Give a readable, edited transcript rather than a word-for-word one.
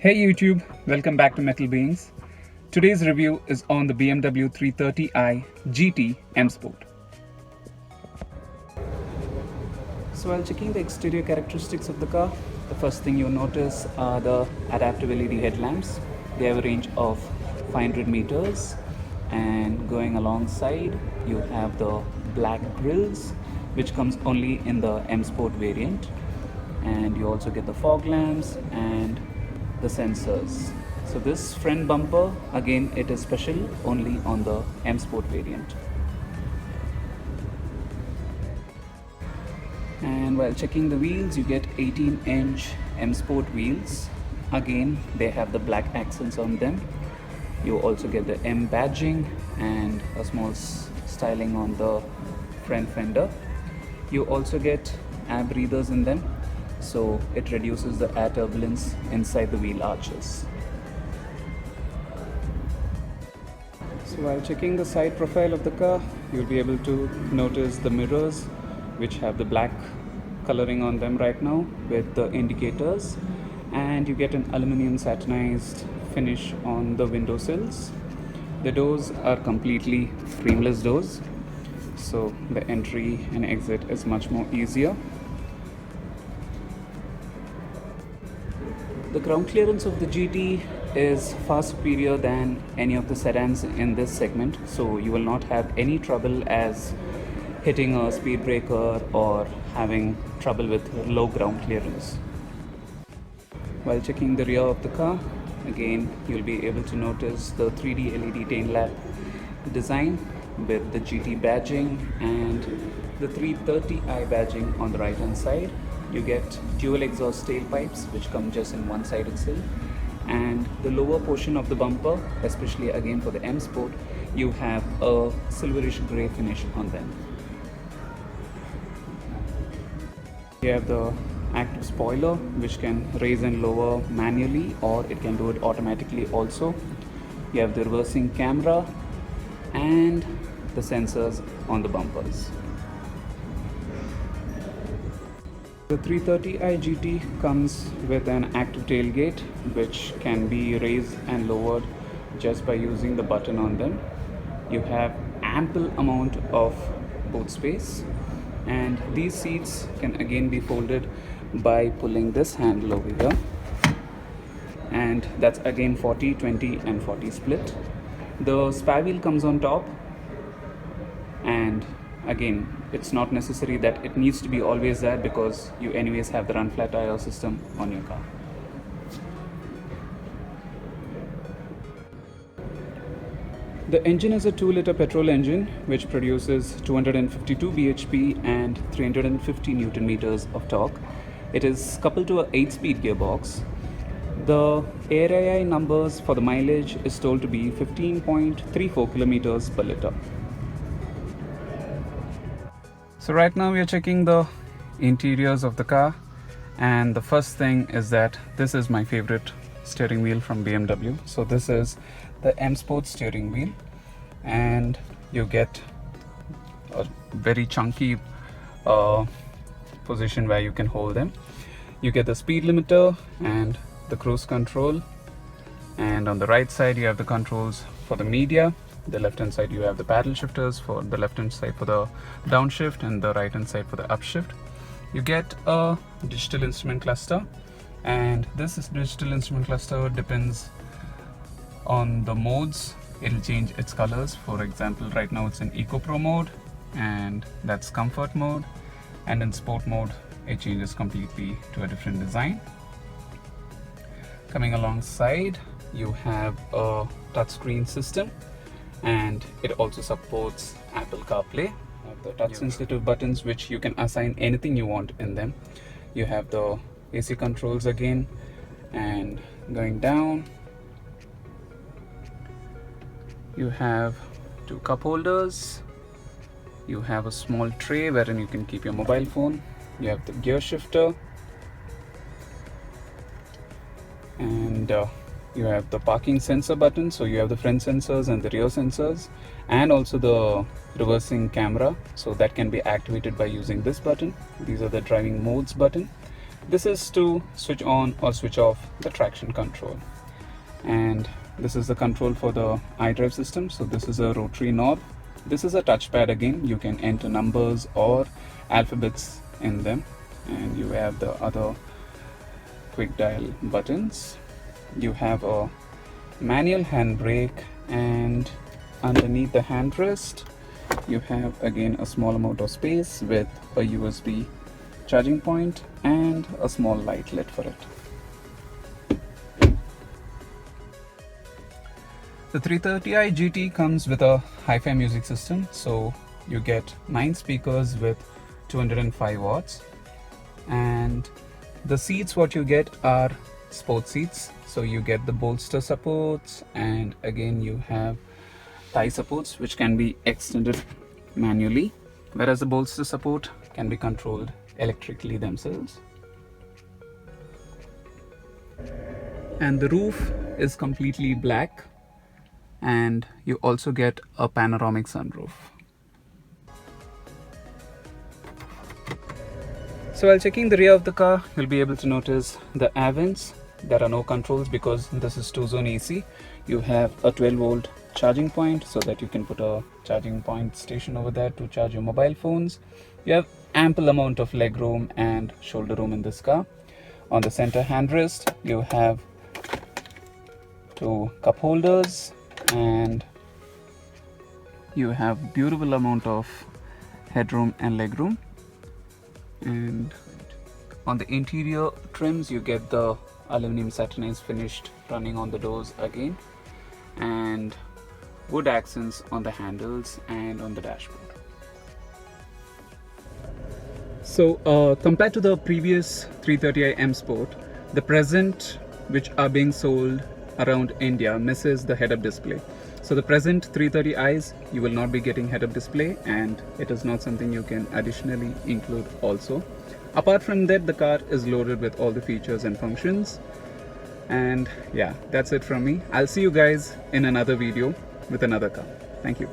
Hey YouTube, welcome back to Metal Beings. Today's review is on the BMW 330i GT M Sport. So while checking the exterior characteristics of the car, the first thing you'll notice are the adaptive LED headlamps. They have a range of 500 meters, and going alongside you have the black grills, which comes only in the M Sport variant, and you also get the fog lamps and the sensors. So this front bumper, again, it is special only on the M Sport variant. And while checking the wheels, you get 18-inch M Sport wheels. Again, they have the black accents on them. You also get the M badging and a small styling on the front fender. You also get air breathers in them, so it reduces the air turbulence inside the wheel arches. So while checking the side profile of the car, you'll be able to notice the mirrors, which have the black coloring on them right now with the indicators, and you get an aluminum satinized finish on the window sills. The doors are completely frameless doors, so the entry and exit is much more easier. The ground clearance of the GT is far superior than any of the sedans in this segment, so you will not have any trouble as hitting a speed breaker or having trouble with low ground clearance. While checking the rear of the car, again you'll be able to notice the 3D LED tail lamp design with the GT badging and the 330i badging on the right hand side. You get dual exhaust tailpipes, which come just in one side itself, and the lower portion of the bumper, especially again for the M Sport, you have a silverish grey finish on them. You have the active spoiler, which can raise and lower manually, or it can do it automatically also. You have the reversing camera and the sensors on the bumpers. The 330i GT comes with an active tailgate, which can be raised and lowered just by using the button on them. You have ample amount of boot space, and these seats can again be folded by pulling this handle over here, and that's again 40, 20 and 40 split. The spare wheel comes on top, and again, it's not necessary that it needs to be always there because you anyways have the run flat tire system on your car. The engine is a 2-liter petrol engine which produces 252 bhp and 350 Newton meters of torque. It is coupled to a 8-speed gearbox. The ARAI numbers for the mileage is told to be 15.34 kilometers per liter. So right now we are checking the interiors of the car, and the first thing is that this is my favorite steering wheel from BMW. So this is the M Sport steering wheel, and you get a very chunky position where you can hold them. You get the speed limiter and the cruise control, and on the right side you have the controls for the media. The left hand side you have the paddle shifters, for the left hand side for the downshift and the right hand side for the upshift. You get a digital instrument cluster, and this digital instrument cluster depends on the modes. It'll change its colors. For example, right now it's in Eco Pro mode, and that's comfort mode, and in sport mode it changes completely to a different design. Coming alongside, you have a touchscreen system, and it also supports Apple CarPlay. You have the touch sensitive buttons which you can assign anything you want in them. You have the AC controls again, and going down you have 2 cup holders. You have a small tray wherein you can keep your mobile phone. You have the gear shifter, and you have the parking sensor button, so you have the front sensors and the rear sensors, and also the reversing camera, so that can be activated by using this button. These are the driving modes button, This is to switch on or switch off the traction control, and this is the control for the iDrive system. So this is a rotary knob. This is a touchpad. Again, you can enter numbers or alphabets in them, and you have the other quick dial buttons. You have a manual handbrake, and underneath the handrest you have again a small amount of space with a USB charging point and a small light lit for it. The 330i GT comes with a hi-fi music system, so you get 9 speakers with 205 watts, and the seats what you get are sport seats. So you get the bolster supports, and again you have thigh supports which can be extended manually, whereas the bolster support can be controlled electrically themselves. And the roof is completely black, and you also get a panoramic sunroof. So while checking the rear of the car, you'll be able to notice the air vents. There are no controls because this is 2-zone AC. You have a 12-volt charging point so that you can put a charging point station over there to charge your mobile phones. You have ample amount of leg room and shoulder room in this car. On the center handrest, you have 2 cup holders, and you have beautiful amount of headroom and legroom. And on the interior trims, you get the aluminum satinized finished running on the doors again, and wood accents on the handles and on the dashboard. So compared to the previous 330i M Sport, the present which are being sold around India misses the head-up display. So the present 330i's, you will not be getting head-up display, and it is not something you can additionally include also. Apart from that, the car is loaded with all the features and functions. And yeah, that's it from me. I'll see you guys in another video with another car. Thank you.